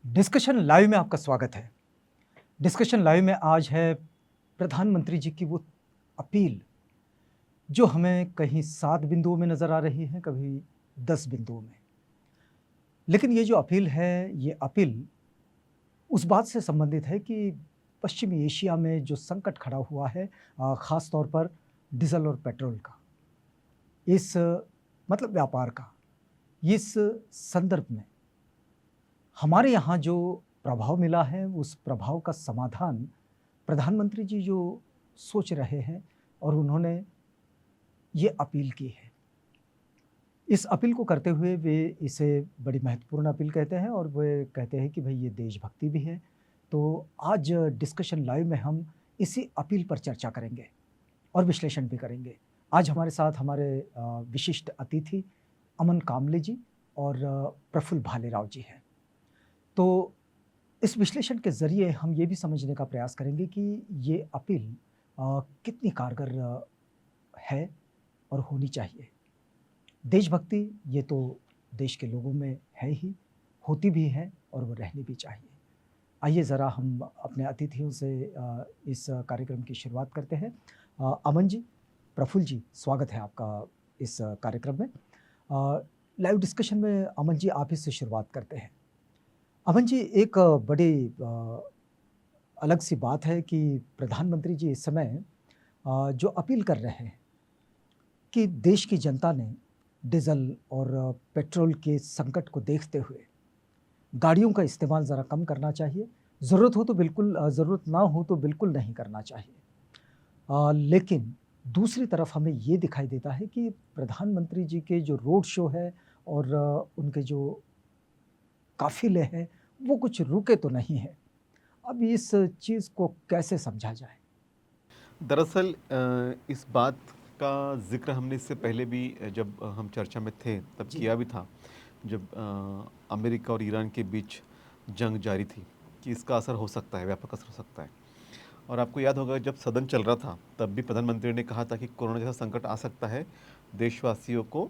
Discussion live में आपका स्वागत है। डिस्कशन लाइव में आज है प्रधानमंत्री जी की वो अपील जो हमें कहीं 7 बिंदुओं में नज़र आ रही है, कभी 10 बिंदुओं में। लेकिन ये जो अपील है, ये अपील उस बात से संबंधित है कि पश्चिमी एशिया में जो संकट खड़ा हुआ है, ख़ास तौर पर डीज़ल और पेट्रोल का, इस मतलब व्यापार का, इस संदर्भ में हमारे यहाँ जो प्रभाव मिला है, उस प्रभाव का समाधान प्रधानमंत्री जी जो सोच रहे हैं और उन्होंने ये अपील की है। इस अपील को करते हुए वे इसे बड़ी महत्वपूर्ण अपील कहते हैं और वे कहते हैं कि भई ये देशभक्ति भी है। तो आज डिस्कशन लाइव में हम इसी अपील पर चर्चा करेंगे और विश्लेषण भी करेंगे। आज हमारे साथ हमारे विशिष्ट अतिथि अमन कामले जी और प्रफुल्ल भालेराव जी हैं। तो इस विश्लेषण के ज़रिए हम ये भी समझने का प्रयास करेंगे कि ये अपील कितनी कारगर है और होनी चाहिए। देशभक्ति ये तो देश के लोगों में है ही, होती भी है और वो रहनी भी चाहिए। आइए ज़रा हम अपने अतिथियों से इस कार्यक्रम की शुरुआत करते हैं। अमन जी, प्रफुल्ल जी, स्वागत है आपका इस कार्यक्रम में। लाइव डिस्कशन में अमन जी आप ही से शुरुआत करते हैं। अमन जी, एक बड़ी अलग सी बात है कि प्रधानमंत्री जी इस समय जो अपील कर रहे हैं कि देश की जनता ने डीज़ल और पेट्रोल के संकट को देखते हुए गाड़ियों का इस्तेमाल ज़रा कम करना चाहिए। ज़रूरत हो तो बिल्कुल, ज़रूरत ना हो तो बिल्कुल नहीं करना चाहिए। लेकिन दूसरी तरफ हमें ये दिखाई देता है कि प्रधानमंत्री जी के जो रोड शो है और उनके जो काफ़िले हैं, वो कुछ रुके तो नहीं हैं। अब इस चीज़ को कैसे समझा जाए? दरअसल इस बात का ज़िक्र हमने इससे पहले भी जब हम चर्चा में थे तब जी, किया भी था, जब अमेरिका और ईरान के बीच जंग जारी थी कि इसका असर हो सकता है, व्यापक असर हो सकता है। और आपको याद होगा जब सदन चल रहा था तब भी प्रधानमंत्री ने कहा था कि कोरोना जैसा संकट आ सकता है, देशवासियों को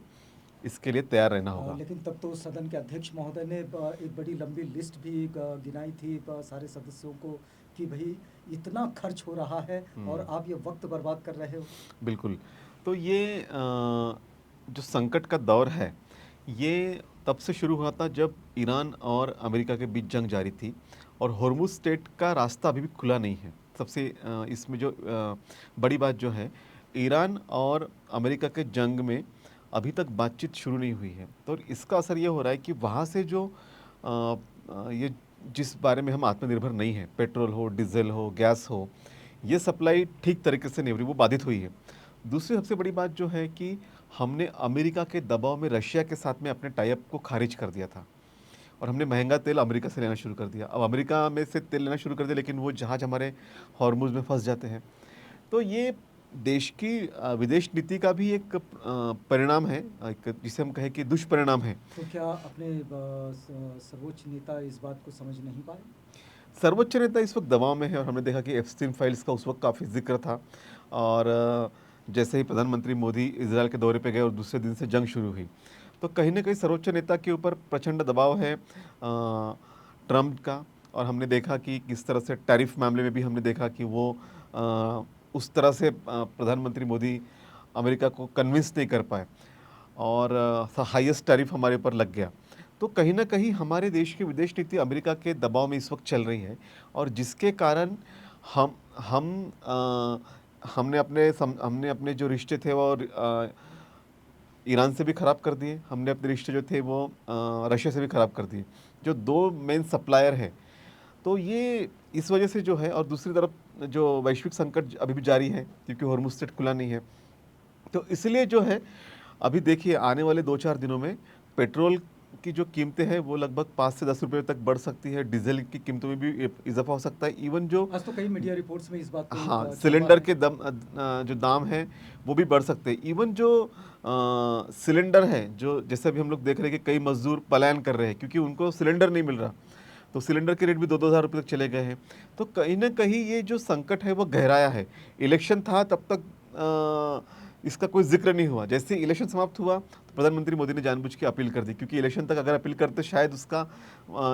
इसके लिए तैयार रहना होगा। लेकिन तब तो सदन के अध्यक्ष महोदय ने एक बड़ी लंबी लिस्ट भी गिनाई थी सारे सदस्यों को कि भई इतना खर्च हो रहा है और आप ये वक़्त बर्बाद कर रहे हो। बिल्कुल। तो ये जो संकट का दौर है, ये तब से शुरू हुआ था जब ईरान और अमेरिका के बीच जंग जारी थी और होर्मुज़ स्ट्रेट का रास्ता अभी भी खुला नहीं है। सबसे इसमें जो बड़ी बात जो है, ईरान और अमेरिका के जंग में अभी तक बातचीत शुरू नहीं हुई है। तो इसका असर ये हो रहा है कि वहाँ से जो ये जिस बारे में हम आत्मनिर्भर नहीं हैं, पेट्रोल हो, डीज़ल हो, गैस हो, ये सप्लाई ठीक तरीके से नहीं हो रही, वो बाधित हुई है। दूसरी सबसे बड़ी बात जो है कि हमने अमेरिका के दबाव में रशिया के साथ में अपने टाई अप को खारिज कर दिया था और हमने महंगा तेल अमेरिका से लेना शुरू कर दिया। अब अमेरिका में से तेल लेना शुरू कर दिया, लेकिन वो जहाज़ हमारे हॉर्मुज़ में फंस जाते हैं। तो ये देश की विदेश नीति का भी एक परिणाम है, एक जिसे हम कहें कि दुष्परिणाम है। तो क्या अपने सर्वोच्च नेता इस बात को समझ नहीं पाए? सर्वोच्च नेता इस वक्त दबाव में है और हमने देखा कि एप्स्टीन फाइल्स का उस वक्त काफ़ी जिक्र था और जैसे ही प्रधानमंत्री मोदी इजराइल के दौरे पे गए और दूसरे दिन से जंग शुरू हुई, तो कहीं ना कहीं सर्वोच्च नेता के ऊपर प्रचंड दबाव है ट्रम्प का। और हमने देखा कि किस तरह से टैरिफ मामले में भी हमने देखा कि वो उस तरह से प्रधानमंत्री मोदी अमेरिका को कन्विंस नहीं कर पाए और हाईएस्ट टैरिफ हमारे ऊपर लग गया। तो कहीं न कहीं हमारे देश की विदेश नीति अमेरिका के दबाव में इस वक्त चल रही है और जिसके कारण हम हमने अपने जो रिश्ते थे वो ईरान से भी ख़राब कर दिए, हमने अपने रिश्ते जो थे वो रशिया से भी ख़राब कर दिए, जो 2 मेन सप्लायर हैं। तो ये इस वजह से जो है, और दूसरी तरफ जो वैश्विक संकट अभी भी जारी है क्योंकि हॉर्मुज़ स्ट्रेट खुला नहीं है। तो इसलिए जो है, अभी देखिए आने वाले 2-4 दिनों में पेट्रोल की जो कीमतें हैं वो लगभग 5 से 10 रुपये तक बढ़ सकती है, डीज़ल की कीमतों में भी इज़ाफ़ा हो सकता है। इवन जो आज तो कई मीडिया रिपोर्ट्स में इस बात को हाँ, छापा सिलेंडर है। के जो दाम हैं वो भी बढ़ सकते हैं। इवन जो सिलेंडर हैं, जो जैसे अभी हम लोग देख रहे हैं कि कई मज़दूर पलायन कर रहे हैं क्योंकि उनको सिलेंडर नहीं मिल रहा, तो सिलेंडर के रेट भी 2-2 हज़ार रुपये तक चले गए हैं। तो कहीं न कहीं ये जो संकट है वो गहराया है। इलेक्शन था तब तक इसका कोई ज़िक्र नहीं हुआ। जैसे ही इलेक्शन समाप्त हुआ तो प्रधानमंत्री मोदी ने जानबूझ के अपील कर दी, क्योंकि इलेक्शन तक अगर अपील करते शायद उसका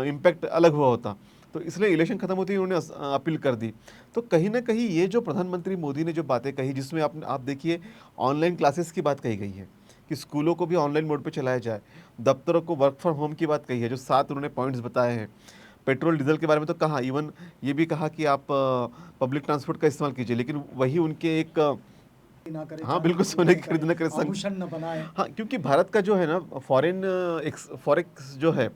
इम्पैक्ट अलग हुआ होता। तो इसलिए इलेक्शन खत्म होते ही उन्होंने अपील कर दी। तो कहीं ना कहीं ये जो प्रधानमंत्री मोदी ने जो बातें कही, जिसमें आप देखिए ऑनलाइन क्लासेस की बात कही गई है कि स्कूलों को भी ऑनलाइन मोड पे चलाया जाए, दफ्तरों को वर्क फ्रॉम होम की बात कही है, जो 7 उन्होंने पॉइंट्स बताए हैं। पेट्रोल डीजल के बारे में तो कहा, इवन ये भी कहा कि आप पब्लिक ट्रांसपोर्ट का इस्तेमाल कीजिए, लेकिन वही उनके एक ना करे, हाँ चांदी बिल्कुल, की सोने की ना खरीद करे, न करे आभूषण न बनाए। हाँ, क्योंकि भारत का जो है ना फॉरेन फॉरेक्स जो है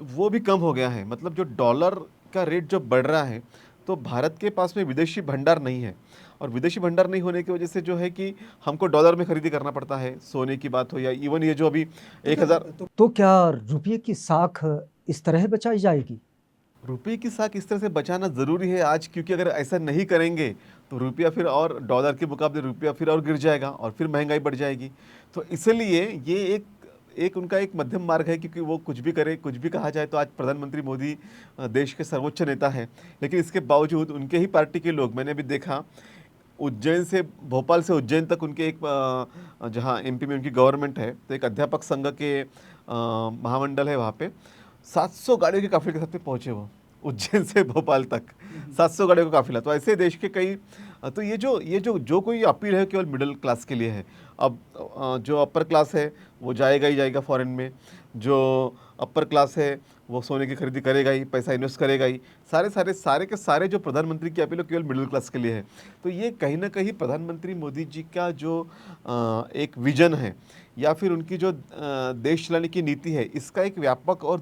वो भी कम हो गया है। मतलब जो डॉलर का रेट जो बढ़ रहा है, तो भारत के पास में विदेशी भंडार नहीं है, और विदेशी भंडार नहीं होने की वजह से जो है कि हमको डॉलर में खरीदी करना पड़ता है। सोने की बात हो या इवन ये जो अभी तो 1000 तो क्या रुपये की साख इस तरह बचाई जाएगी? रुपये की साख इस तरह से बचाना ज़रूरी है आज, क्योंकि अगर ऐसा नहीं करेंगे तो रुपया फिर और डॉलर के मुकाबले रुपया फिर और गिर जाएगा और फिर महंगाई बढ़ जाएगी। तो इसलिए ये एक एक उनका एक मध्यम मार्ग है, क्योंकि वो कुछ भी करे, कुछ भी कहा जाए, तो आज प्रधानमंत्री मोदी देश के सर्वोच्च नेता हैं। लेकिन इसके बावजूद उनके ही पार्टी के लोग, मैंने अभी देखा उज्जैन से, भोपाल से उज्जैन तक उनके एक जहाँ एमपी में उनकी गवर्नमेंट है, तो एक अध्यापक संघ के महामंडल है, वहाँ पे 700 गाड़ियों के काफिले के साथ में पहुंचे वो उज्जैन से भोपाल तक, 700 गाड़ियों का काफिला। तो ऐसे देश के कई, तो ये जो कोई अपील है केवल मिडिल क्लास के लिए है। अब जो अपर क्लास है वो जाएगा ही जाएगा फॉरेन में, जो अपर क्लास है वो सोने की खरीदी करेगा ही, पैसा इन्वेस्ट करेगा ही। सारे के सारे जो प्रधानमंत्री की अपील है केवल मिडिल क्लास के लिए है। तो ये कहीं ना कहीं प्रधानमंत्री मोदी जी का जो एक विजन है, या फिर उनकी जो देश चलाने की नीति है, इसका एक व्यापक और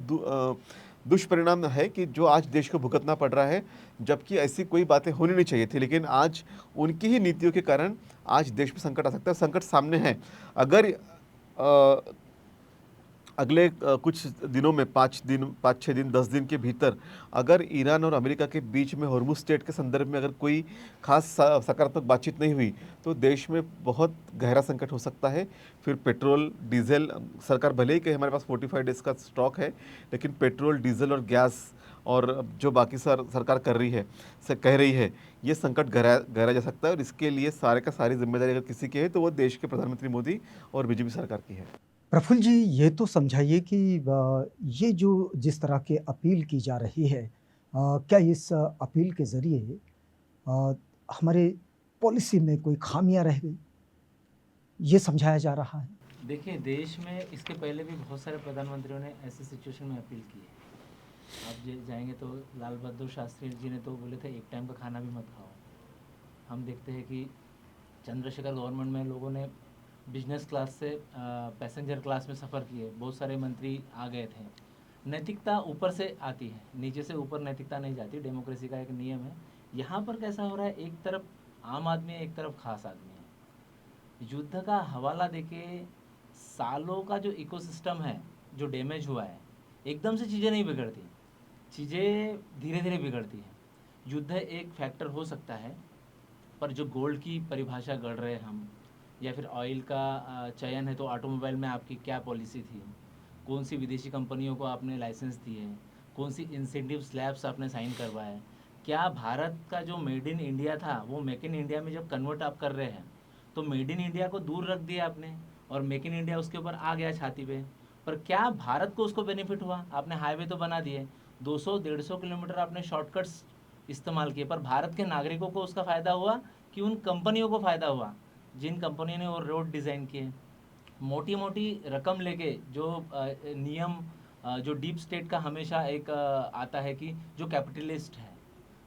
दुष्परिणाम है कि जो आज देश को भुगतना पड़ रहा है, जबकि ऐसी कोई बातें होनी नहीं चाहिए थी। लेकिन आज उनकी ही नीतियों के कारण आज देश में संकट आ सकता है। संकट सामने है। अगर अगले कुछ दिनों में 5-6 दिन 10 दिन के भीतर अगर ईरान और अमेरिका के बीच में हॉर्मुज़ स्ट्रेट के संदर्भ में अगर कोई खास सकारात्मक बातचीत नहीं हुई, तो देश में बहुत गहरा संकट हो सकता है। फिर पेट्रोल डीजल, सरकार भले ही कहे हमारे पास 45 डेज़ का स्टॉक है, लेकिन पेट्रोल डीजल और गैस और जो बाकी सरकार कर रही है, कह रही है, ये संकट गहरा जा सकता है। और इसके लिए सारे का सारी जिम्मेदारी अगर किसी की है, तो वो देश के प्रधानमंत्री मोदी और बीजेपी सरकार की है। प्रफुल्ल जी, ये तो समझाइए कि ये जो जिस तरह की अपील की जा रही है, क्या इस अपील के ज़रिए अ, हमारे पॉलिसी में कोई खामियां रह गई, ये समझाया जा रहा है? देखिए, देश में इसके पहले भी बहुत सारे प्रधानमंत्रियों ने ऐसे सिचुएशन में अपील की है। आप जाएंगे तो लाल बहादुर शास्त्री जी ने तो बोले थे एक टाइम का खाना भी मत खाओ। हम देखते हैं कि चंद्रशेखर गवर्नमेंट में लोगों ने बिजनेस क्लास से पैसेंजर क्लास में सफ़र किए, बहुत सारे मंत्री आ गए थे। नैतिकता ऊपर से आती है, नीचे से ऊपर नैतिकता नहीं जाती, डेमोक्रेसी का एक नियम है। यहाँ पर कैसा हो रहा है, एक तरफ आम आदमी है, एक तरफ खास आदमी है। युद्ध का हवाला देके सालों का जो इकोसिस्टम है जो डैमेज हुआ है, एकदम से चीज़ें नहीं बिगड़ती, चीज़ें धीरे धीरे बिगड़ती हैं। युद्ध एक फैक्टर हो सकता है, पर जो गोल्ड की परिभाषा गढ़ रहे हैं हम, या फिर ऑयल का चयन है, तो ऑटोमोबाइल में आपकी क्या पॉलिसी थी, कौन सी विदेशी कंपनियों को आपने लाइसेंस दिए, कौन सी इंसेंटिव स्लैब्स आपने साइन करवाए, क्या भारत का जो मेड इन इंडिया था वो मेक इन इंडिया में जब कन्वर्ट आप कर रहे हैं, तो मेड इन इंडिया को दूर रख दिया आपने और मेक इन इंडिया उसके ऊपर आ गया छाती पे। पर क्या भारत को उसको बेनिफिट हुआ? आपने हाईवे तो बना दिए, 200-150 किलोमीटर आपने शॉर्टकट्स इस्तेमाल किए, पर भारत के नागरिकों को उसका फ़ायदा हुआ कि उन कंपनियों को फ़ायदा हुआ जिन कंपनियों ने वो रोड डिज़ाइन किए? मोटी मोटी रकम लेके जो नियम, जो डीप स्टेट का हमेशा एक आता है कि जो कैपिटलिस्ट है,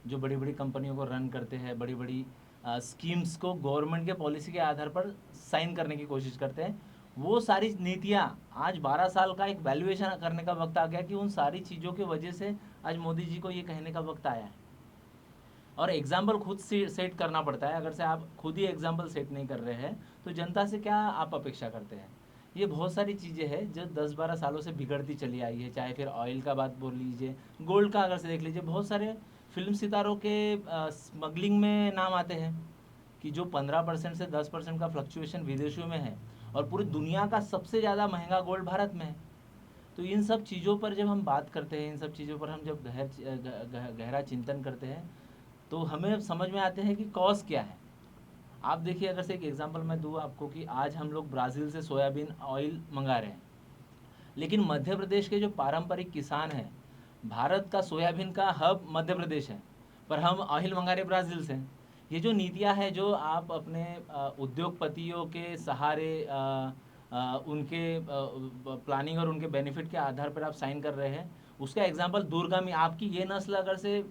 जो बड़ी बड़ी कंपनियों को रन करते हैं, बड़ी बड़ी स्कीम्स को गवर्नमेंट के पॉलिसी के आधार पर साइन करने की कोशिश करते हैं, वो सारी नीतियाँ आज 12 साल का एक वैल्यूएशन करने का वक्त आ गया कि उन सारी चीज़ों की वजह से आज मोदी जी को ये कहने का वक्त आया है। और एग्जाम्पल खुद से सेट करना पड़ता है। अगर से आप खुद ही एग्जाम्पल सेट नहीं कर रहे हैं, तो जनता से क्या आप अपेक्षा करते हैं? ये बहुत सारी चीज़ें हैं जो 10-12 सालों से बिगड़ती चली आई है। चाहे फिर ऑयल का बात बोल लीजिए, गोल्ड का अगर से देख लीजिए, बहुत सारे फिल्म सितारों के स्मगलिंग में नाम आते हैं कि जो 15% से 10% का फ्लक्चुएशन विदेशों में है, और पूरी दुनिया का सबसे ज़्यादा महंगा गोल्ड भारत में है। तो इन सब चीज़ों पर जब हम बात करते हैं, इन सब चीज़ों पर हम जब गहरा चिंतन करते हैं, तो हमें समझ में आते हैं कि कॉज क्या है। आप देखिए, अगर से एक एग्जांपल मैं दूँ आपको कि आज हम लोग ब्राज़ील से सोयाबीन ऑयल मंगा रहे हैं, लेकिन मध्य प्रदेश के जो पारंपरिक किसान हैं, भारत का सोयाबीन का हब मध्य प्रदेश है, पर हम ऑयल मंगा रहे ब्राज़ील से। ये जो नीतियाँ हैं, जो आप अपने उद्योगपतियों के सहारे उनके प्लानिंग और उनके बेनिफिट के आधार पर आप साइन कर रहे हैं, उसका एग्जाम्पल दूरगामी आपकी ये नस्ल अगर से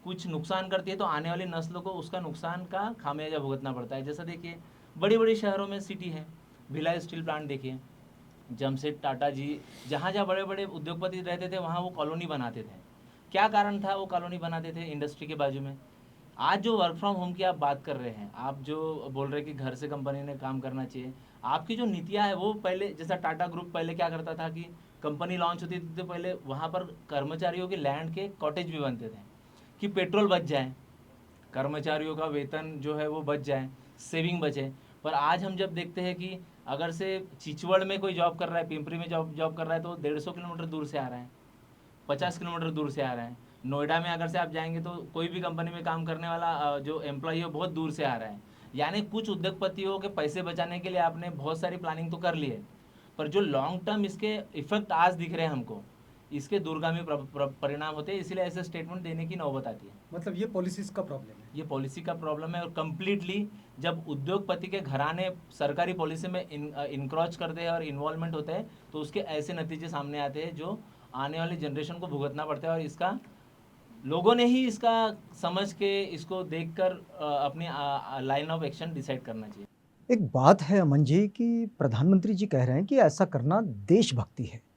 कुछ नुकसान करती है तो आने वाली नस्लों को उसका नुकसान का खामियाजा भुगतना पड़ता है। जैसा देखिए, बड़ी बड़ी शहरों में सिटी है, भिलाई स्टील प्लांट देखिए, जमशेद टाटा जी, जहाँ जहाँ बड़े बड़े उद्योगपति रहते थे वहाँ वो कॉलोनी बनाते थे। क्या कारण था वो कॉलोनी बनाते थे इंडस्ट्री के बाजू में? आज जो वर्क फ्रॉम होम की आप बात कर रहे हैं, आप जो बोल रहे हैं कि घर से कंपनी ने काम करना चाहिए, आपकी जो नीतियाँ है वो पहले, जैसा टाटा ग्रुप पहले क्या करता था कि कंपनी लॉन्च होती थी तो पहले वहाँ पर कर्मचारियों के लैंड के कॉटेज भी बनते थे कि पेट्रोल बच जाए, कर्मचारियों का वेतन जो है वो बच जाए, सेविंग बचे। पर आज हम जब देखते हैं कि अगर से चिचवड़ में कोई जॉब कर रहा है, पिंपरी में जॉब जॉब कर रहा है, तो 150 किलोमीटर दूर से आ रहा है, 50 किलोमीटर दूर से आ रहा है। नोएडा में अगर से आप जाएंगे तो कोई भी कंपनी में काम करने वाला जो एम्प्लॉई है बहुत दूर से आ रहा है। यानी कुछ उद्योगपतियों के पैसे बचाने के लिए आपने बहुत सारी प्लानिंग तो कर ली है, पर जो लॉन्ग टर्म इसके इफेक्ट आज दिख रहे हैं हमको, इसके दूरगामी परिणाम होते हैं, इसीलिए ऐसे स्टेटमेंट देने की नौबत आती है। मतलब ये पॉलिसीज का प्रॉब्लम है। ये पॉलिसी का प्रॉब्लम है, और कम्प्लीटली जब उद्योगपति के घराने सरकारी पॉलिसी में इनक्रॉच करते हैं और इन्वॉल्वमेंट होते हैं, तो उसके ऐसे नतीजे सामने आते हैं जो आने वाली जनरेशन को भुगतना पड़ता है। और इसका लोगों ने ही इसका समझ के, इसको देखकर अपनी लाइन ऑफ एक्शन डिसाइड करना चाहिए। एक बात है अमन जी कि प्रधानमंत्री जी कह रहे हैं कि ऐसा करना देशभक्ति है।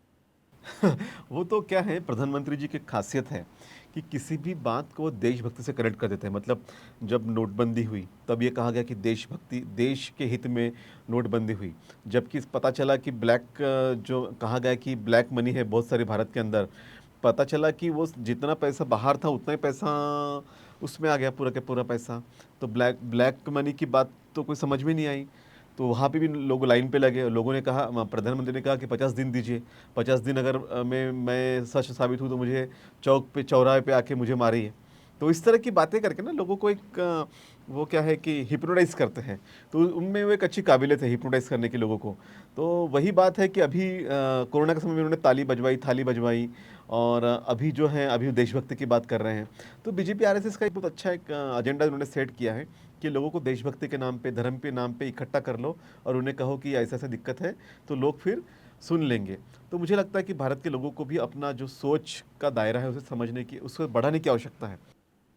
वो तो क्या है, प्रधानमंत्री जी की खासियत है कि किसी भी बात को वो देशभक्ति से कनेक्ट कर देते हैं। मतलब जब नोटबंदी हुई तब ये कहा गया कि देशभक्ति, देश के हित में नोटबंदी हुई, जबकि पता चला कि जो कहा गया कि ब्लैक मनी है बहुत सारी भारत के अंदर, पता चला कि वो जितना पैसा बाहर था उतना ही पैसा उसमें आ गया, पूरा के पूरा पैसा। तो ब्लैक मनी की बात तो कोई समझ में नहीं आई। तो वहाँ पे भी लोग लाइन पे लगे। लोगों ने कहा, प्रधानमंत्री ने कहा कि 50 दिन दीजिए, 50 दिन अगर मैं सच साबित हूँ तो मुझे चौक पे, चौराहे पे आके मुझे मारिए। तो इस तरह की बातें करके ना लोगों को एक वो क्या है कि हिप्नोटाइज करते हैं। तो उनमें वो एक अच्छी काबिलियत है हिप्नोटाइज करने की लोगों को। तो वही बात है कि अभी कोरोना के समय में उन्होंने ताली बजवाई, थाली बजवाई, और अभी जो है अभी देशभक्ति की बात कर रहे हैं। तो बीजेपी आरएसएस का एक बहुत अच्छा एक एजेंडा उन्होंने सेट किया है कि लोगों को देशभक्ति के नाम पे, धर्म के नाम पे इकट्ठा कर लो और उन्हें कहो कि ऐसा ऐसा दिक्कत है, तो लोग फिर सुन लेंगे। तो मुझे लगता है कि भारत के लोगों को भी अपना जो सोच का दायरा है उसे समझने की, उसको बढ़ाने की आवश्यकता है।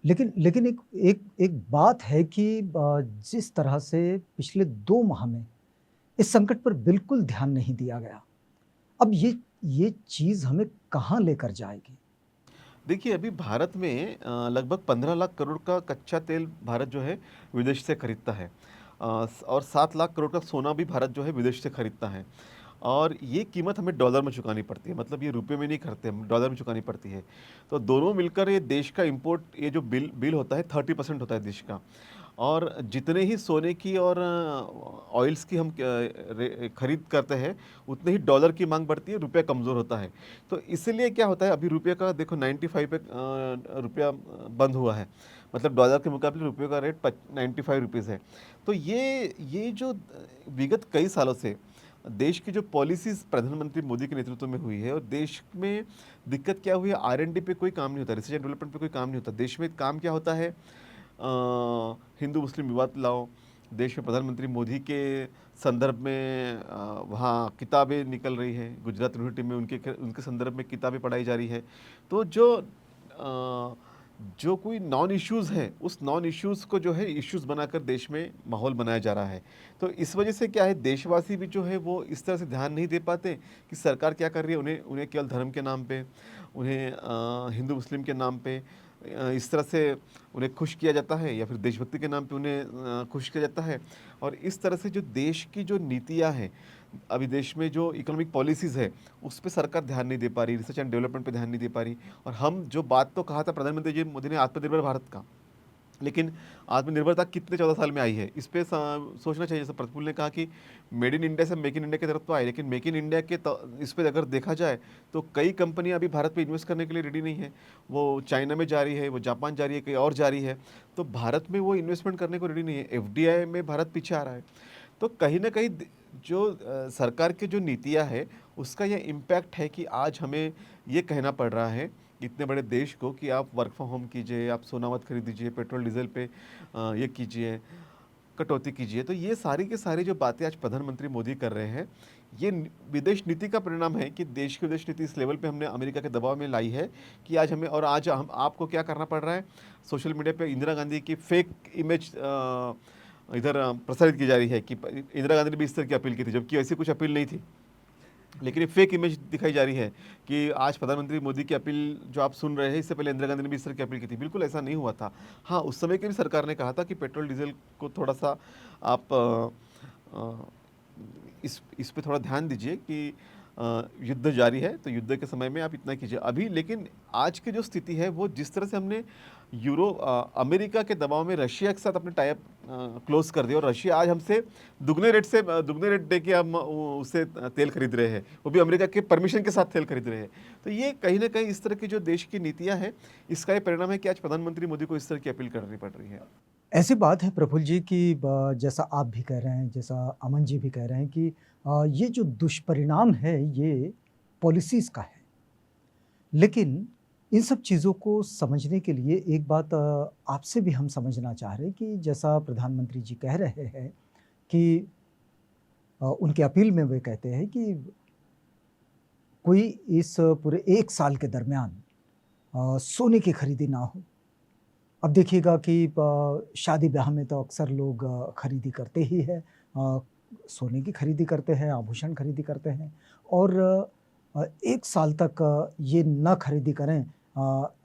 लेकिन लेकिन एक एक एक बात है कि जिस तरह से पिछले 2 माह में इस संकट पर बिल्कुल ध्यान नहीं दिया गया, अब ये चीज़ हमें कहाँ लेकर जाएगी? देखिए, अभी भारत में लगभग 15 लाख करोड़ का कच्चा तेल भारत जो है विदेश से खरीदता है। और 7 लाख करोड़ का सोना भी भारत जो है विदेश से खरीदता है। और ये कीमत हमें डॉलर में चुकानी पड़ती है, मतलब ये रुपए में नहीं करते हम, डॉलर में चुकानी पड़ती है। तो दोनों मिलकर ये देश का इम्पोर्ट, ये जो बिल होता है 30% होता है देश का। और जितने ही सोने की और ऑयल्स की हम खरीद करते हैं, उतने ही डॉलर की मांग बढ़ती है, रुपया कमज़ोर होता है। तो इसलिए क्या होता है, अभी रुपये का देखो 95 पे रुपया बंद हुआ है, मतलब डॉलर के मुकाबले रुपये का रेट 95 रुपीज़ है। तो ये जो विगत कई सालों से देश की जो पॉलिसीज़ प्रधानमंत्री मोदी के नेतृत्व में हुई है, और देश में दिक्कत क्या हुई है, R&D पे कोई काम नहीं होता, रिसर्च एंड डेवलपमेंट पे कोई काम नहीं होता। देश में काम क्या होता है, हिंदू मुस्लिम विवाद लाओ। देश में प्रधानमंत्री मोदी के संदर्भ में वहाँ किताबें निकल रही हैं, गुजरात यूनिवर्सिटी में उनके संदर्भ में किताबें पढ़ाई जा रही है। तो जो कोई नॉन इश्यूज़ है, उस नॉन इश्यूज़ को जो है इश्यूज़ बनाकर देश में माहौल बनाया जा रहा है। तो इस वजह से क्या है, देशवासी भी जो है वो इस तरह से ध्यान नहीं दे पाते कि सरकार क्या कर रही है। उन्हें केवल धर्म के नाम पे, उन्हें हिंदू मुस्लिम के नाम पे इस तरह से उन्हें खुश किया जाता है, या फिर देशभक्ति के नाम पे उन्हें खुश किया जाता है। और इस तरह से जो देश की जो नीतियाँ हैं, अभी देश में जो इकोनॉमिक पॉलिसीज़ है, उस पे सरकार ध्यान नहीं दे पा रही, रिसर्च एंड डेवलपमेंट पे ध्यान नहीं दे पा रही। और हम जो बात तो कहा था प्रधानमंत्री जी मोदी ने आत्मनिर्भर भारत का, लेकिन आत्मनिर्भरता कितने 14 साल में आई है, इस पे सोचना चाहिए। जैसे प्रफुल्ल ने कहा कि मेड इन इंडिया से मेक इन इंडिया की तरफ तो आए, लेकिन मेक इन इंडिया के इस पे अगर देखा जाए तो कई कंपनियां अभी भारत पे इन्वेस्ट करने के लिए रेडी नहीं है। वो चाइना में जा रही है, वो जापान जा रही है, कहीं और जा रही है, तो भारत में वो इन्वेस्टमेंट करने को रेडी नहीं है। एफडीआई में भारत पीछे आ रहा है। तो कहीं ना कहीं जो सरकार की जो नीतियां है उसका यह इम्पैक्ट है कि आज हमें ये कहना पड़ रहा है इतने बड़े देश को कि आप वर्क फ्रॉम होम कीजिए, आप सोना मत खरीदीजिए, पेट्रोल डीजल पे ये कीजिए, कटौती कीजिए। तो ये सारी की सारी जो बातें आज प्रधानमंत्री मोदी कर रहे हैं, ये विदेश नीति का परिणाम है कि देश की विदेश नीति इस लेवल पे हमने अमेरिका के दबाव में लाई है कि आज हमें, और आज हम आपको क्या करना पड़ रहा है, सोशल मीडिया पे इंदिरा गांधी की फेक इमेज इधर प्रसारित की जा रही है कि इंदिरा गांधी ने भी इस तरह की अपील की थी, जबकि ऐसी कुछ अपील नहीं थी, लेकिन ये फेक इमेज दिखाई जा रही है कि आज प्रधानमंत्री मोदी की अपील जो आप सुन रहे हैं, इससे पहले इंदिरा गांधी ने भी इस तरह की अपील की थी। बिल्कुल ऐसा नहीं हुआ था। हाँ, उस समय की भी सरकार ने कहा था कि पेट्रोल डीजल को थोड़ा सा आप इस पे थोड़ा ध्यान दीजिए कि युद्ध जारी है, तो युद्ध के समय में आप इतना कीजिए अभी। लेकिन आज की जो स्थिति है वो जिस तरह से हमने अमेरिका के दबाव में रशिया के साथ अपने टाइप क्लोज कर दिया, और रशिया आज हमसे दुगने रेट दे के हम उससे तेल खरीद रहे हैं, वो भी अमेरिका के परमिशन के साथ तेल खरीद रहे हैं। तो ये कहीं ना कहीं इस तरह की जो देश की नीतियां हैं, इसका ये परिणाम है कि आज प्रधानमंत्री मोदी को इस तरह की अपील करनी पड़ रही है। ऐसी बात है प्रफुल्ल जी कि जैसा आप भी कह रहे हैं, जैसा अमन जी भी कह रहे हैं कि ये जो दुष्परिणाम है ये पॉलिसीज़ का है। लेकिन इन सब चीज़ों को समझने के लिए एक बात आपसे भी हम समझना चाह रहे हैं कि जैसा प्रधानमंत्री जी कह रहे हैं कि उनकी अपील में वे कहते हैं कि कोई इस पूरे 1 साल के दरमियान सोने की खरीदी ना हो। अब देखिएगा कि शादी ब्याह में तो अक्सर लोग खरीदी करते ही हैं, सोने की खरीदी करते हैं, आभूषण खरीदी करते हैं, और 1 साल तक ये ना खरीदी करें,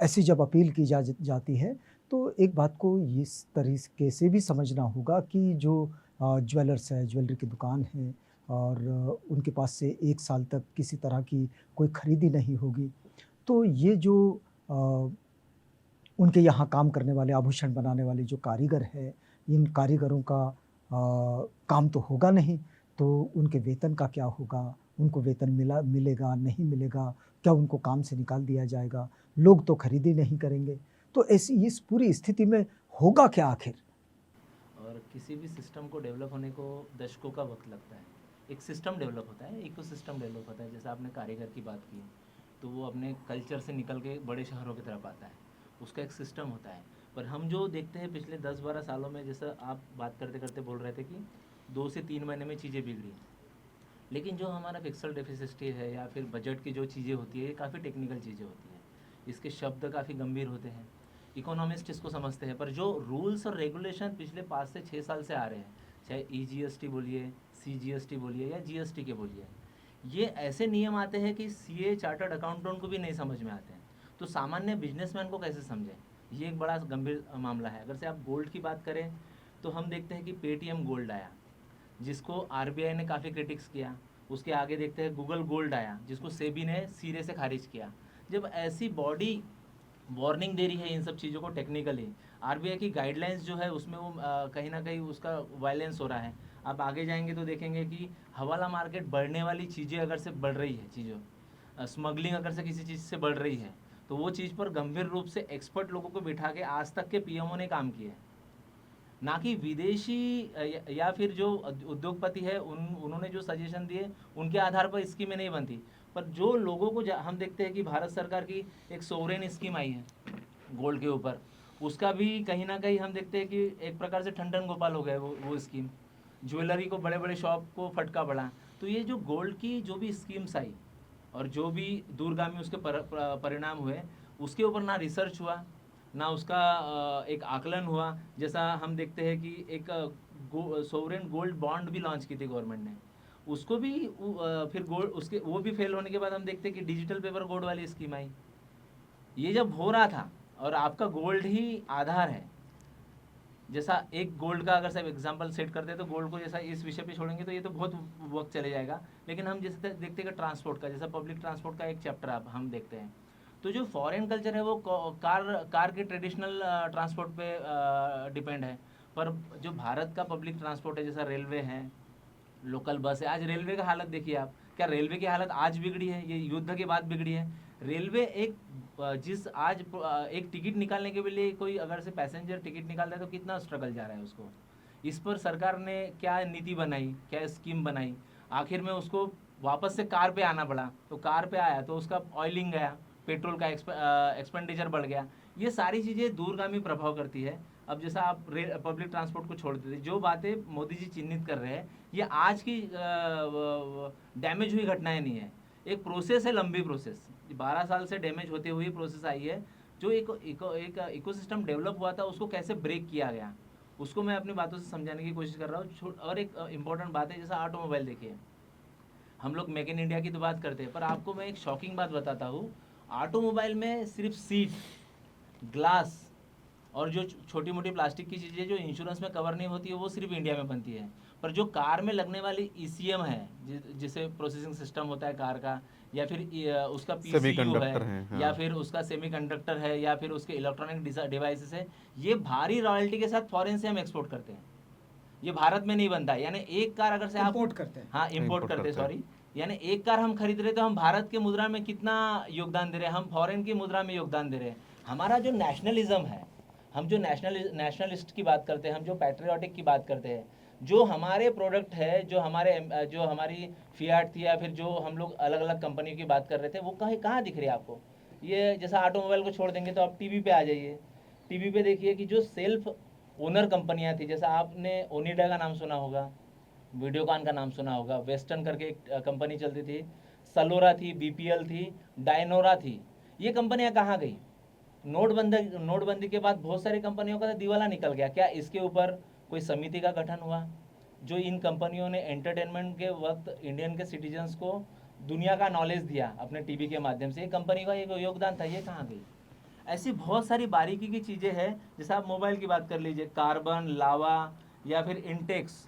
ऐसी जब अपील की जाती है तो एक बात को इस तरीके से भी समझना होगा कि जो ज्वेलर्स है, ज्वेलरी की दुकान है, और उनके पास से 1 साल तक किसी तरह की कोई खरीदी नहीं होगी, तो ये जो उनके यहाँ काम करने वाले, आभूषण बनाने वाले जो कारीगर हैं, इन कारीगरों का काम तो होगा नहीं, तो उनके वेतन का क्या होगा? उनको वेतन मिलेगा, नहीं मिलेगा? क्या उनको काम से निकाल दिया जाएगा? लोग तो खरीद ही नहीं करेंगे। तो ऐसी इस पूरी स्थिति में होगा क्या आखिर? और किसी भी सिस्टम को डेवलप होने को दशकों का वक्त लगता है। एक सिस्टम डेवलप होता है, इकोसिस्टम डेवलप होता है। जैसे आपने कारीगर की बात की, तो वो अपने कल्चर से निकल के बड़े शहरों की तरफ आता है, उसका एक सिस्टम होता है। पर हम जो देखते हैं पिछले 10-12 सालों में, जैसा आप बात करते करते बोल रहे थे कि 2 से 3 महीने में चीज़ें बिगड़ी, लेकिन जो हमारा फिक्सल डेफिसिट है या फिर बजट की जो चीज़ें होती है, ये काफ़ी टेक्निकल चीज़ें होती हैं। इसके शब्द काफ़ी गंभीर होते हैं, इकोनॉमिस्ट इसको समझते हैं। पर जो रूल्स और रेगुलेशन पिछले 5 से 6 साल से आ रहे हैं, चाहे EGST बोलिए, CGST बोलिए या GST के बोलिए, ये ऐसे नियम आते हैं कि CA चार्टर्ड अकाउंटेंट को भी नहीं समझ में आते हैं, तो सामान्य बिजनेसमैन को कैसे समझें? ये एक बड़ा गंभीर मामला है। अगर से आप गोल्ड की बात करें तो हम देखते हैं कि पेटीएम गोल्ड आया, जिसको RBI ने काफ़ी क्रिटिक्स किया। उसके आगे देखते हैं गूगल गोल्ड आया, जिसको सेबी ने सिरे से खारिज किया। जब ऐसी बॉडी वार्निंग दे रही है इन सब चीज़ों को टेक्निकली, RBI की गाइडलाइंस जो है उसमें वो कहीं ना कहीं उसका वायलेंस हो रहा है। आप आगे जाएंगे तो देखेंगे कि हवाला मार्केट बढ़ने वाली चीज़ें अगर से बढ़ रही है, चीज़ों स्मगलिंग अगर से किसी चीज़ से बढ़ रही है, तो वो चीज़ पर गंभीर रूप से एक्सपर्ट लोगों को बिठा के आज तक के PMO ने काम किया है, ना कि विदेशी या फिर जो उद्योगपति है उन्होंने जो सजेशन दिए उनके आधार पर स्कीमें नहीं बनती। पर जो लोगों को हम देखते हैं कि भारत सरकार की एक सोवरेन स्कीम आई है गोल्ड के ऊपर, उसका भी कहीं ना कहीं हम देखते हैं कि एक प्रकार से ठंडन गोपाल हो गए वो स्कीम। ज्वेलरी को, बड़े बड़े शॉप को फटका पड़ा। तो ये जो गोल्ड की जो भी स्कीम्स आई और जो भी दूरगामी उसके परिणाम हुए, उसके ऊपर ना रिसर्च हुआ, ना उसका एक आकलन हुआ। जैसा हम देखते हैं कि एक सोवरेन गोल्ड बॉन्ड भी लॉन्च की थी गवर्नमेंट ने, उसको भी फिर गोल्ड उसके वो भी फेल होने के बाद हम देखते हैं कि डिजिटल पेपर गोल्ड वाली स्कीम आई। ये जब हो रहा था और आपका गोल्ड ही आधार है, जैसा एक गोल्ड का अगर सब एग्जांपल सेट करते हैं तो गोल्ड को जैसा इस विषय पे छोड़ेंगे तो ये तो बहुत वक्त चले जाएगा। लेकिन हम जैसे देखते हैं ट्रांसपोर्ट का, जैसा पब्लिक ट्रांसपोर्ट का एक चैप्टर आप हम देखते हैं, तो जो फॉरेन कल्चर है वो कार के ट्रेडिशनल ट्रांसपोर्ट पे डिपेंड है, पर जो भारत का पब्लिक ट्रांसपोर्ट है, जैसा रेलवे है, लोकल बस है। आज रेलवे का हालत देखिए आप, क्या रेलवे की हालत आज बिगड़ी है? ये युद्ध के बाद बिगड़ी है। रेलवे एक जिस आज एक टिकट निकालने के लिए कोई अगर से पैसेंजर टिकट निकालता है तो कितना स्ट्रगल जा रहा है उसको। इस पर सरकार ने क्या नीति बनाई, क्या स्कीम बनाई, आखिर में उसको वापस से कार पे आना पड़ा। तो कार पे आया तो उसका ऑयलिंग गया, पेट्रोल का एक्सपेंडिचर बढ़ गया। ये सारी चीज़ें दूरगामी प्रभाव करती है। अब जैसा आप पब्लिक ट्रांसपोर्ट को छोड़ देते, जो बातें मोदी जी चिन्हित कर रहे हैं ये आज की डैमेज हुई घटनाएं नहीं है, एक प्रोसेस है, लंबी प्रोसेस। 12 साल से डैमेज होते हुए प्रोसेस आई है। जो एक इकोसिस्टम डेवलप हुआ था उसको कैसे ब्रेक किया गया, उसको मैं अपनी बातों से समझाने की कोशिश कर रहा हूँ। और एक इम्पॉर्टेंट बात है, जैसा ऑटोमोबाइल देखिए, हम लोग मेक इन इंडिया की तो बात करते हैं, पर आपको मैं एक शॉकिंग बात बताता हूँ। ऑटोमोबाइल में सिर्फ सीट, ग्लास और जो छोटी मोटी प्लास्टिक की चीज़ें जो इंश्योरेंस में कवर नहीं होती है वो सिर्फ इंडिया में बनती है। पर जो कार में लगने वाली ईसीएम है, जिसे प्रोसेसिंग सिस्टम होता है कार का, या फिर उसका पीसीयू सेमीकंडक्टर है, है, या हाँ। फिर उसका सेमीकंडक्टर है, या फिर उसके इलेक्ट्रॉनिक डिवाइसेस है, ये भारी रॉयल्टी के साथ फॉरेन से हम एक्सपोर्ट करते हैं। ये भारत में नहीं बनता है। यानी एक कार अगर से आप इंपोर्ट करते हैं। हाँ इंपोर्ट इंपोर्ट करते हैं, करते हैं। सॉरी। यानी एक कार हम खरीद रहे तो हम भारत के मुद्रा में कितना योगदान दे रहे हैं, हम फॉरेन की मुद्रा में योगदान दे रहे हैं। हमारा जो नेशनलिज्म है, हम जो नेशनलिस्ट की बात करते हैं, हम जो पैट्रियोटिक की बात करते हैं, जो हमारे प्रोडक्ट है, जो हमारी फियाट थी, या फिर जो हम लोग अलग अलग कंपनियों की बात कर रहे थे, वो कहाँ दिख रही है आपको? ये जैसा ऑटोमोबाइल को छोड़ देंगे तो आप टीवी पे आ जाइए। टीवी पे देखिए कि जो सेल्फ ओनर कंपनियां थी, जैसा आपने ओनिडा का नाम सुना होगा, वीडियोकॉन का नाम सुना होगा, वेस्टर्न करके एक कंपनी चलती थी, सलोरा थी, बीपीएल थी, डायनोरा थी, ये कंपनियां कहाँ गई? नोटबंदी के बाद बहुत सारी कंपनियों का दिवाला निकल गया। क्या इसके ऊपर कोई समिति का गठन हुआ? जो इन कंपनियों ने एंटरटेनमेंट के वक्त इंडियन के सिटीजन्स को दुनिया का नॉलेज दिया अपने टीवी के माध्यम से, ये कंपनी का एक योगदान था, ये कहाँ गई? ऐसी बहुत सारी बारीकी की चीज़ें हैं। जैसे आप मोबाइल की बात कर लीजिए, कार्बन, लावा या फिर इंटेक्स,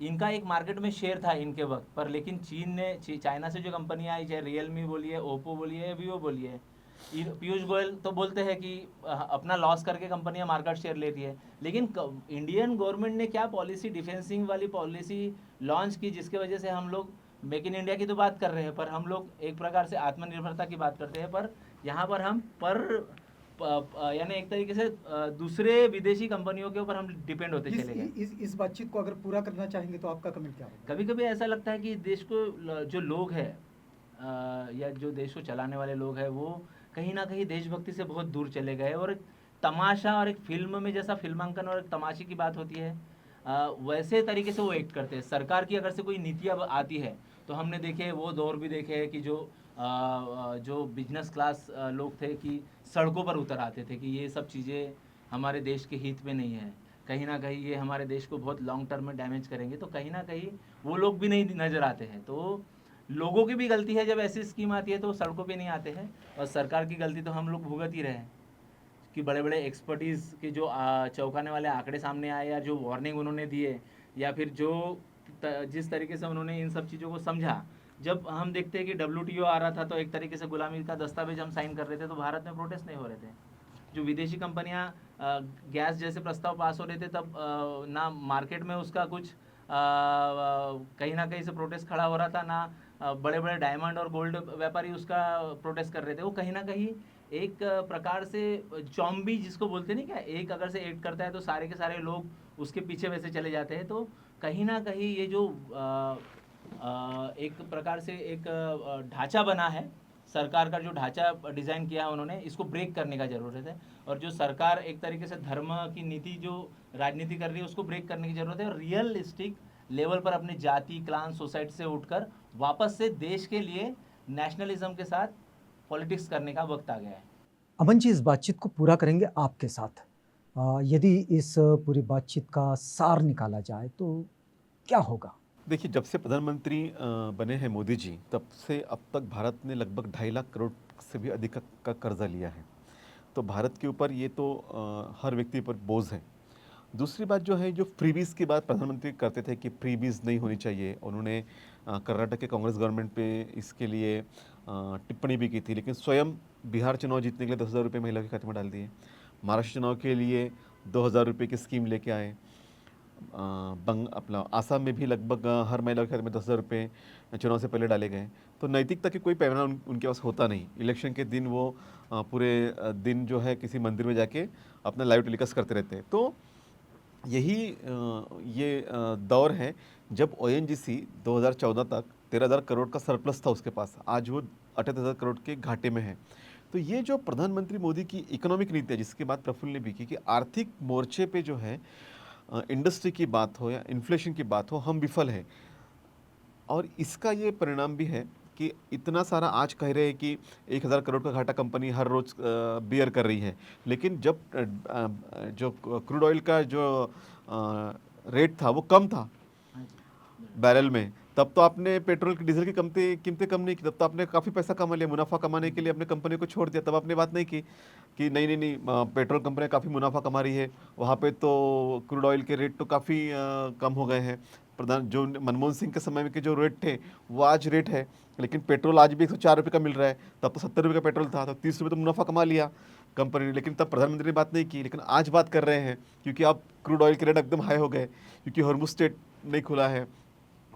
इनका एक मार्केट में शेयर था इनके वक्त पर, लेकिन चीन ने चाइना से जो कंपनियां आई, चाहे रियलमी बोलिए, ओप्पो बोलिए, वीवो बोलिए, पीयूष गोयल तो बोलते हैं कि अपना लॉस करके कंपनियां मार्केट शेयर लेती है, लेकिन इंडियन गवर्नमेंट ने क्या पॉलिसी, डिफेंसिंग वाली पॉलिसी लॉन्च की, जिसके वजह से हम लोग मेक इन इंडिया की तो बात कर रहे हैं, पर हम लोग एक प्रकार से आत्मनिर्भरता की बात करते हैं, पर यहाँ पर हम यानी एक तरीके से दूसरे विदेशी कंपनियों के ऊपर हम डिपेंड होते चले गए। इस बातचीत को अगर पूरा करना चाहेंगे तो आपका कमेंट क्या होगा? कभी कभी ऐसा लगता है कि देश को जो लोग हैं या जो देश को चलाने वाले लोग हैं, वो कहीं ना कहीं देशभक्ति से बहुत दूर चले गए, और एक तमाशा और एक फिल्म में जैसा फिल्मांकन और एक तमाशे की बात होती है, वैसे तरीके से वो एक्ट करते हैं। सरकार की अगर से कोई नीति अब आती है तो हमने देखे, वो दौर भी देखे हैं कि जो बिजनेस क्लास लोग थे कि सड़कों पर उतर आते थे कि ये सब चीज़ें हमारे देश के हित में नहीं है, कहीं ना कहीं ये हमारे देश को बहुत लॉन्ग टर्म में डैमेज करेंगे, तो कहीं ना कहीं वो लोग भी नहीं नज़र आते हैं। तो लोगों की भी गलती है, जब ऐसी स्कीम आती है तो सड़कों पे नहीं आते हैं, और सरकार की गलती तो हम लोग भुगत ही रहे हैं कि बड़े बड़े एक्सपर्टीज़ के जो चौंकाने वाले आंकड़े सामने आए, या जो वार्निंग उन्होंने दिए, या फिर जो जिस तरीके से उन्होंने इन सब चीज़ों को समझा। जब हम देखते हैं कि WTO आ रहा था तो एक तरीके से गुलामी का दस्तावेज हम साइन कर रहे थे, तो भारत में प्रोटेस्ट नहीं हो रहे थे। जो विदेशी कंपनियां गैस जैसे प्रस्ताव पास हो रहे थे, तब ना मार्केट में उसका कुछ कहीं ना कहीं से प्रोटेस्ट खड़ा हो रहा था, ना बड़े बड़े डायमंड और गोल्ड व्यापारी उसका प्रोटेस्ट कर रहे थे। वो कहीं ना कहीं एक प्रकार से चॉम्बी जिसको बोलते नहीं क्या, एक अगर से एक्ट करता है तो सारे के सारे लोग उसके पीछे वैसे चले जाते हैं। तो कहीं ना कहीं ये जो एक प्रकार से एक ढांचा बना है, सरकार का जो ढांचा डिज़ाइन किया है उन्होंने, इसको ब्रेक करने का ज़रूरत है। और जो सरकार एक तरीके से धर्म की नीति जो राजनीति कर रही है उसको ब्रेक करने की ज़रूरत है, और रियलिस्टिक लेवल पर अपने जाति, क्लान, सोसाइटी से उठकर वापस से देश के लिए नेशनलिज्म के साथ पॉलिटिक्स करने का वक्त आ गया है। अमन जी, इस बातचीत को पूरा करेंगे आपके साथ। यदि इस पूरी बातचीत का सार निकाला जाए तो क्या होगा? देखिए, जब से प्रधानमंत्री बने हैं मोदी जी, तब से अब तक भारत ने लगभग 2.5 लाख करोड़ से भी अधिक का कर्जा लिया है। तो भारत के ऊपर ये तो हर व्यक्ति पर बोझ है। दूसरी बात जो है, जो फ्रीबीज़ की बात प्रधानमंत्री करते थे कि फ्रीबीज़ नहीं होनी चाहिए, उन्होंने कर्नाटक के कांग्रेस गवर्नमेंट पे इसके लिए टिप्पणी भी की थी, लेकिन स्वयं बिहार चुनाव जीतने के लिए 10,000 रुपये महिला के खाते में डाल दिए। महाराष्ट्र चुनाव के लिए 2,000 रुपये की स्कीम लेके आए। अपना आसाम में भी लगभग हर महिला के खाते में 10,000 रुपये चुनाव से पहले डाले गए। तो नैतिकता की कोई पैमाना उनके पास होता नहीं। इलेक्शन के दिन वो पूरे दिन जो है किसी मंदिर में जाके अपना लाइव टेलीकास्ट करते रहते हैं। तो यही ये दौर है जब ONGC 2014 तक 13,000 करोड़ का सरप्लस था उसके पास, आज वो 38,000 करोड़ के घाटे में है। तो ये जो प्रधानमंत्री मोदी की इकोनॉमिक नीति है, जिसकी बात प्रफुल्ल ने भी की कि आर्थिक मोर्चे पे जो है इंडस्ट्री की बात हो या इन्फ्लेशन की बात हो, हम विफल हैं। और इसका ये परिणाम भी है कि इतना सारा आज कह रहे हैं कि 1,000 करोड़ का घाटा कंपनी हर रोज़ बियर कर रही है, लेकिन जब जो क्रूड ऑयल का जो रेट था वो कम था बैरल में, तब तो आपने पेट्रोल की डीजल की कीमतें कम नहीं की, तब तो आपने काफ़ी पैसा कमा लिया, मुनाफा कमाने के लिए अपने कंपनी को छोड़ दिया। तब आपने बात नहीं की कि नहीं पेट्रोल कंपनियां काफ़ी मुनाफा कमा रही है, वहाँ पे तो क्रूड ऑयल के रेट तो काफ़ी कम हो गए हैं। जो मनमोहन सिंह के समय में के जो रेट थे वो आज रेट है, लेकिन पेट्रोल आज भी 104 रुपये का मिल रहा है, तब तो 70 रुपये का पेट्रोल था, तो 30 रुपये तो मुनाफा कमा लिया कंपनी ने। लेकिन तब प्रधानमंत्री ने बात नहीं की, लेकिन आज बात कर रहे हैं क्योंकि अब क्रूड ऑयल के रेट एकदम हाई हो गए, क्योंकि हॉर्मुज़ स्ट्रेट नहीं खुला है,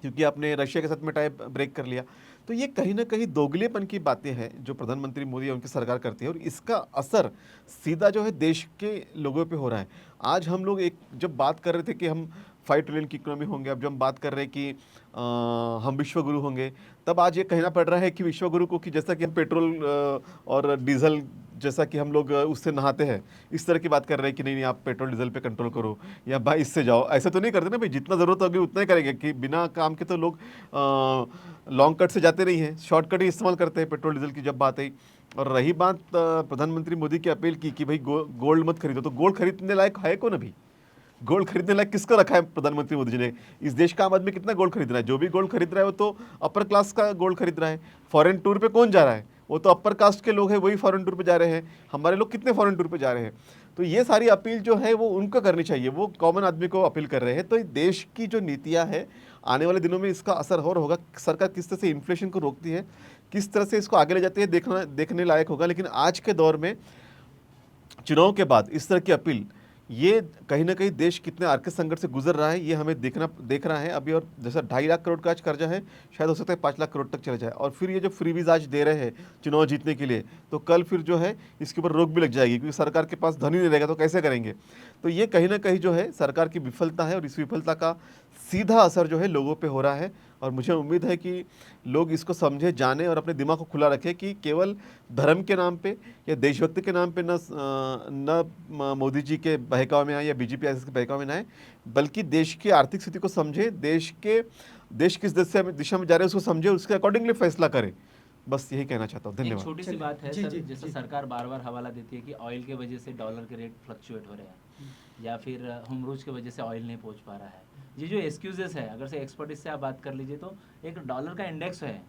क्योंकि आपने रशिया के साथ में टाई ब्रेक कर लिया। तो ये कहीं ना कहीं दोगलेपन की बातें हैं जो प्रधानमंत्री मोदी और उनकी सरकार करती है, और इसका असर सीधा जो है देश के लोगों पे हो रहा है। आज हम लोग जब बात कर रहे थे कि हम 5 ट्रिलियन की इकोनॉमी होंगे, अब जब हम बात कर रहे हैं कि हम विश्वगुरु होंगे, तब आज ये कहना पड़ रहा है कि विश्वगुरु को, कि जैसा कि हम पेट्रोल और डीजल जैसा कि हम लोग उससे नहाते हैं, इस तरह की बात कर रहे हैं कि नहीं आप पेट्रोल डीजल पे कंट्रोल करो या भाई इससे जाओ। ऐसा तो नहीं करते ना भाई, जितना ज़रूरत होगी उतना ही करेंगे, कि बिना काम के तो लोग लॉन्ग कट से जाते नहीं हैं, शॉर्टकट ही इस्तेमाल करते हैं पेट्रोल डीजल की जब बात आई। और रही बात प्रधानमंत्री मोदी की अपील की कि भाई गोल्ड मत खरीदो, तो गोल्ड खरीदने लायक है कौन अभी? गोल्ड खरीदने लायक किसका रखा है प्रधानमंत्री मोदी जी ने? इस देश का आम आदमी कितना गोल्ड खरीद रहा है? जो भी गोल्ड खरीद रहा है वो तो अपर क्लास का गोल्ड खरीद रहा है। फॉरेन टूर पे कौन जा रहा है? वो तो अपर कास्ट के लोग हैं, वही फॉरेन टूर पे जा रहे हैं। हमारे लोग कितने फॉरेन टूर पे जा रहे हैं? तो ये सारी अपील जो है वो उनको करनी चाहिए, वो कॉमन आदमी को अपील कर रहे हैं। तो देश की जो नीतियाँ हैं, आने वाले दिनों में इसका असर और होगा। सरकार किस तरह से इन्फ्लेशन को रोकती है, किस तरह से इसको आगे ले जाती है, देखने लायक होगा। लेकिन आज के दौर में चुनाव के बाद इस तरह की अपील, ये कहीं ना कहीं देश कितने आर्थिक संकट से गुजर रहा है ये हमें देख रहा है अभी। और जैसा 2.5 लाख करोड़ का आज कर्जा है, शायद हो सकता है 5 लाख करोड़ तक चले जाए। और फिर ये जो फ्रीबीज आज दे रहे हैं चुनाव जीतने के लिए, तो कल फिर जो है इसके ऊपर रोक भी लग जाएगी, क्योंकि सरकार के पास धन ही नहीं रहेगा तो कैसे करेंगे। तो ये कहीं ना कहीं जो है सरकार की विफलता है, और इस विफलता का सीधा असर जो है लोगों पे हो रहा है। और मुझे उम्मीद है कि लोग इसको समझे, जाने और अपने दिमाग को खुला रखें कि केवल धर्म के नाम पे या देशभक्ति के नाम पे न मोदी जी के बहकावे में आए या बीजेपी के बहकावे में आए, बल्कि देश की आर्थिक स्थिति को समझे, देश किस दिशा में जा रहे हैं उसको समझे, उसके अकॉर्डिंगली फैसला करें। बस यही कहना चाहता हूँ। एक धन्यवाद। छोटी सी चलिए, बात है जी, सर, जी, जैसे जी। सरकार बार बार हवाला देती है कि ऑयल के वजह से डॉलर के रेट फ्लक्चुएट हो रहे हैं, या फिर होमरूज की वजह से ऑयल नहीं पहुंच पा रहा है। ये जो एक्सक्यूजेस है, अगर से एक्सपर्टिस से आप बात कर लीजिए तो एक डॉलर का इंडेक्स है,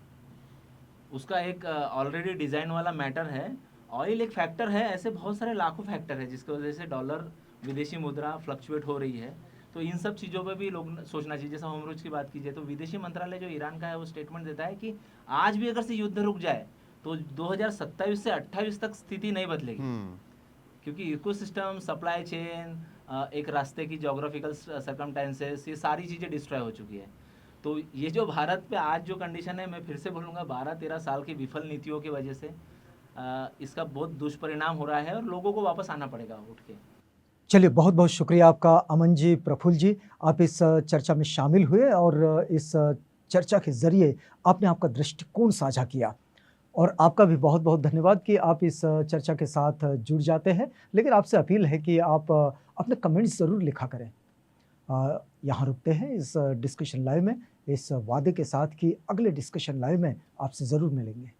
उसका एक ऑलरेडी डिज़ाइन वाला मैटर है। ऑयल एक फैक्टर है, ऐसे बहुत सारे लाखों फैक्टर है जिसकी वजह से डॉलर, विदेशी मुद्रा फ्लक्चुएट हो रही है। तो इन सब चीज़ों पे भी लोग सोचना चाहिए। जैसा होमरूज की बात कीजिए तो विदेशी मंत्रालय जो ईरान का है वो स्टेटमेंट देता है कि आज भी अगर से युद्ध रुक जाए तो 2027 से 28 तक स्थिति नहीं बदलेगी, क्योंकि इकोसिस्टम, सप्लाई चेन, एक रास्ते की जोग्राफिकल सर्कमस्टेंसेस, ये सारी चीज़ें डिस्ट्रॉय हो चुकी है। तो ये जो भारत पे आज जो कंडीशन है, मैं फिर से बोलूँगा 12-13 साल की विफल नीतियों की वजह से इसका बहुत दुष्परिणाम हो रहा है और लोगों को वापस आना पड़ेगा उठ के। चलिए, बहुत बहुत शुक्रिया आपका अमन जी, प्रफुल्ल जी, आप इस चर्चा में शामिल हुए और इस चर्चा के ज़रिए आपने आपका दृष्टिकोण साझा किया। और आपका भी बहुत बहुत धन्यवाद कि आप इस चर्चा के साथ जुड़ जाते हैं। लेकिन आपसे अपील है कि आप अपने कमेंट्स ज़रूर लिखा करें। यहाँ रुकते हैं इस डिस्कशन लाइव में, इस वादे के साथ कि अगले डिस्कशन लाइव में आपसे ज़रूर मिलेंगे।